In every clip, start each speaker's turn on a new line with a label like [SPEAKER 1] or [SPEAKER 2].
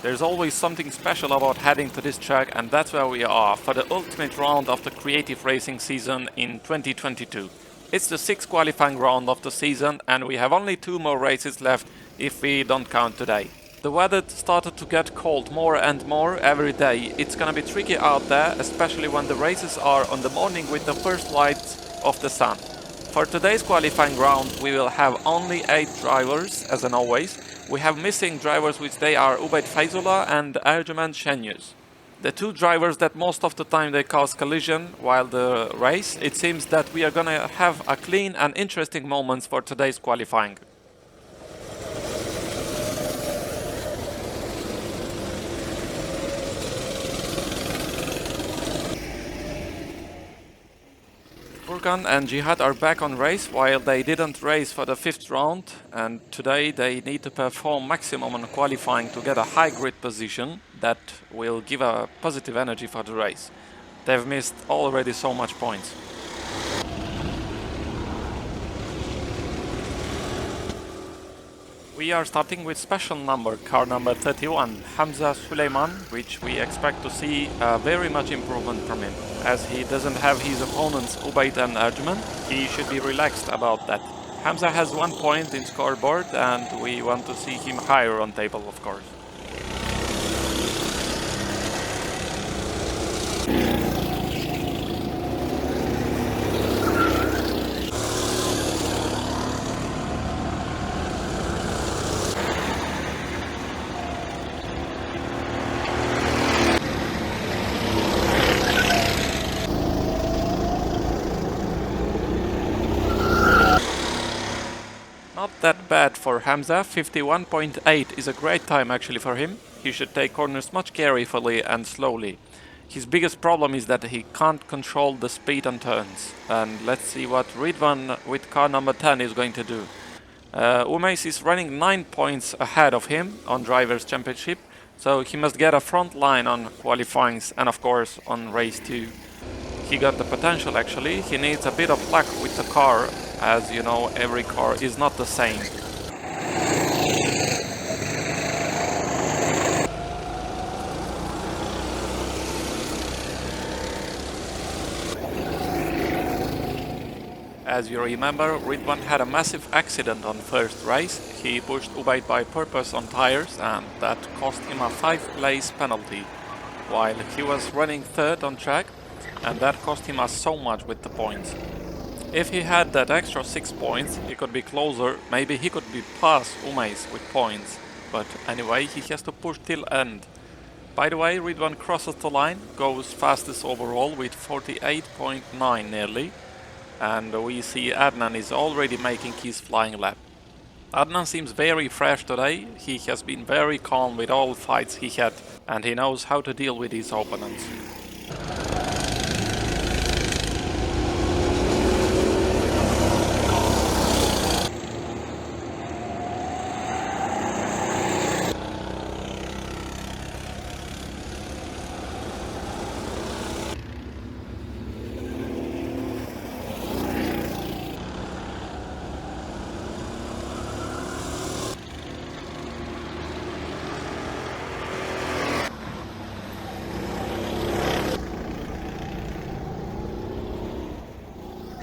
[SPEAKER 1] There's always something special about heading to this track, and that's where we are for the ultimate round of the creative racing season in 2022. It's the 6th qualifying round of the season, and we have only 2 more races left if we don't count today. The weather started to get cold more and more every day. It's gonna be tricky out there, especially when the races are on the morning with the first lights of the sun. For today's qualifying round we will have only 8 drivers, as in always. We have missing drivers, which they are Ubeyd and Ercüment. The 2 drivers that most of the time they cause collision while the race. It seems that we are gonna have a clean and interesting moments for today's qualifying. Furkan and Cihad are back on race while they didn't race for the 5th round, and today they need to perform maximum on qualifying to get a high grid position that will give a positive energy for the race. They've missed already so much points. We are starting with special number, car number 31, Hamza Suleiman, which we expect to see very much improvement from him. As he doesn't have his opponents Ubeyd and Ercüment, he should be relaxed about that. Hamza has 1 point in scoreboard, and we want to see him higher on table, of course. Not that bad for Hamza. 51.8 is a great time actually for him. He should take corners much carefully and slowly. His biggest problem is that he can't control the speed on turns. And let's see what Ridvan with car number 10 is going to do. Umeyd is running 9 points ahead of him on Drivers' Championship, so he must get a front line on qualifyings and of course on race 2. He got the potential actually. He needs a bit of luck with the car. As you know, every car is not the same. As you remember, Ridvan had a massive accident on first race. He pushed Ubeyd by purpose on tires, and that cost him a 5th place penalty, while he was running 3rd on track, and that cost him so much with the points. If he had that extra 6 points, he could be closer. Maybe he could be past Umeyd with points. But anyway, he has to push till end. By the way, Ridvan crosses the line, goes fastest overall with 48.9 nearly. And we see Adnan is already making his flying lap. Adnan seems very fresh today. He has been very calm with all fights he had, and he knows how to deal with his opponents.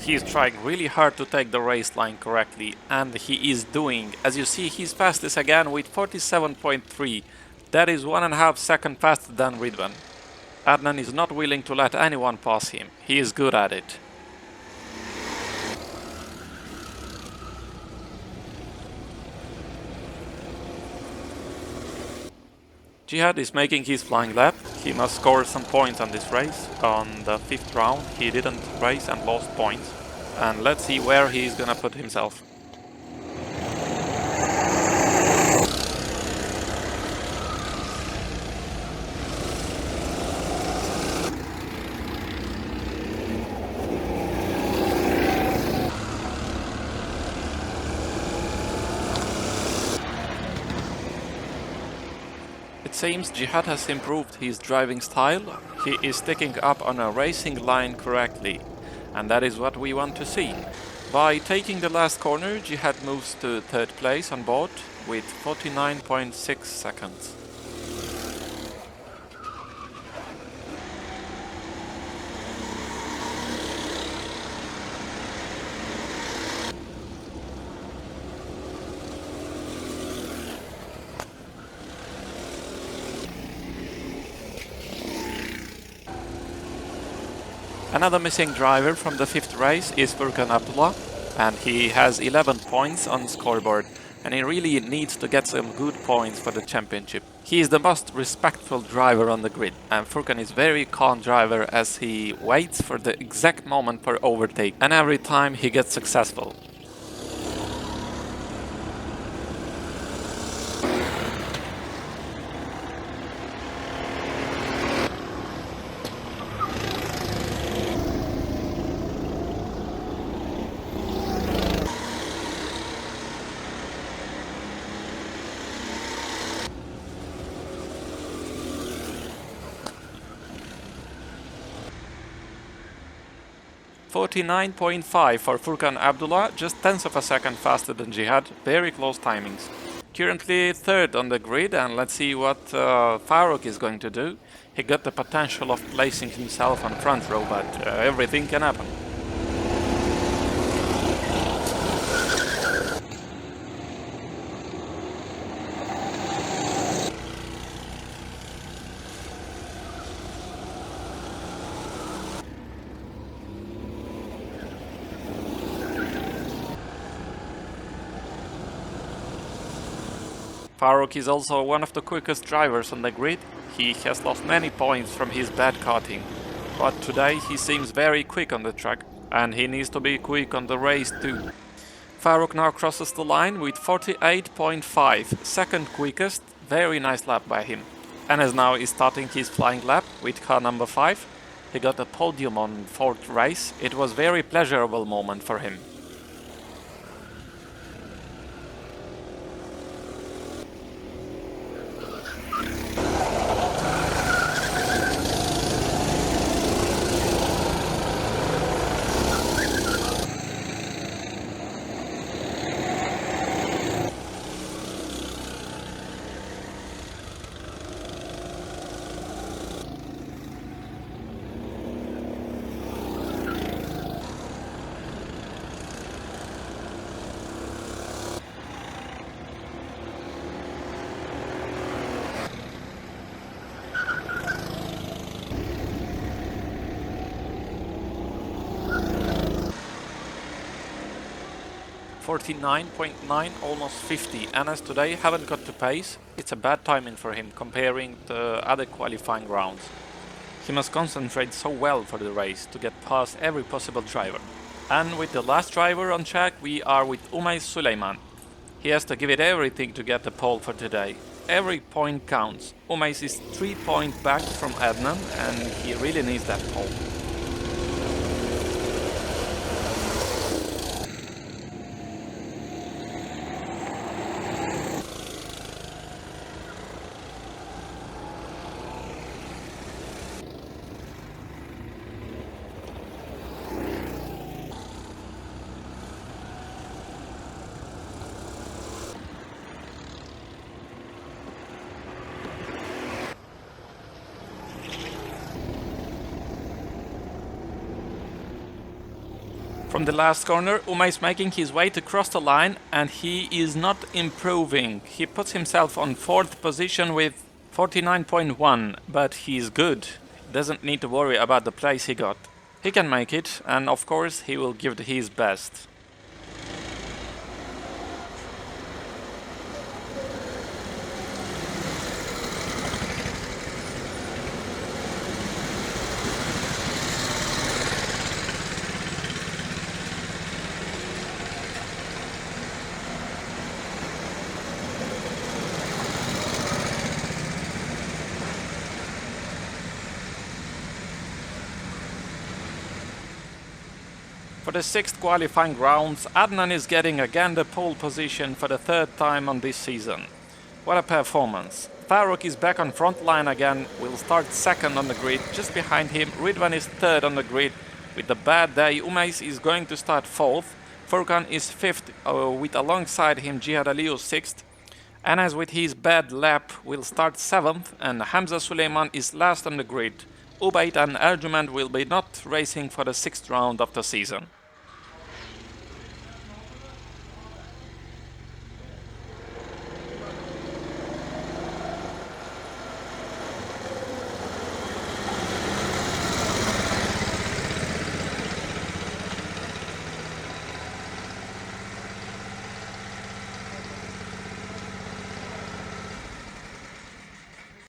[SPEAKER 1] He is trying really hard to take the race line correctly, and he is doing. As you see, he's fastest again with 47.3. That is 1.5 seconds faster than Ridvan. Adnan is not willing to let anyone pass him. He is good at it. Cihad is making his flying lap. He must score some points on this race. On the 5th round he didn't race and lost points. And let's see where he's gonna put himself. It seems Cihad has improved his driving style. He is sticking up on a racing line correctly, and that is what we want to see. By taking the last corner, Cihad moves to 3rd place on board with 49.6 seconds. Another missing driver from the 5th race is Furkan Abdullah, and he has 11 points on the scoreboard, and he really needs to get some good points for the championship. He is the most respectful driver on the grid, and Furkan is very calm driver as he waits for the exact moment for overtake, and every time he gets successful. .49.5 for Furkan Abdullah, just tenths of a second faster than Cihad, very close timings. Currently 3rd on the grid, and let's see what Faruk is going to do. He got the potential of placing himself on front row, but everything can happen. Faruk is also one of the quickest drivers on the grid. He has lost many points from his bad karting, but today he seems very quick on the track, and he needs to be quick on the race too. Faruk now crosses the line with 48.5, second quickest, very nice lap by him. Enes now is starting his flying lap with car number 5. He got a podium on 4th race. It was very pleasurable moment for him. .49.9, almost 50. Enes today haven't got to pace. It's a bad timing for him comparing the other qualifying rounds. He must concentrate so well for the race to get past every possible driver. And with the last driver on track, we are with Ubeyd Sulaiman. He has to give it everything to get the pole for today. Every point counts. Ubeyd is 3 points back from Adnan, and he really needs that pole. From the last corner, Ubeyd is making his way to cross the line, and he is not improving. He puts himself on 4th position with 49.1, but he's good. Doesn't need to worry about the place he got. He can make it, and of course he will give his best. For the 6th qualifying rounds, Adnan is getting again the pole position for the 3rd time on this season. What a performance. Faruk is back on front line again, will start 2nd on the grid. Just behind him, Ridwan is 3rd on the grid. With the bad day, Ubeyd is going to start 4th. Furkan is 5th, with alongside him Cihad Aliyu 6th. Enes with his bad lap will start 7th, and Hamza Sulaiman is last on the grid. Ubeyd and Ercüment will be not racing for the 6th round of the season.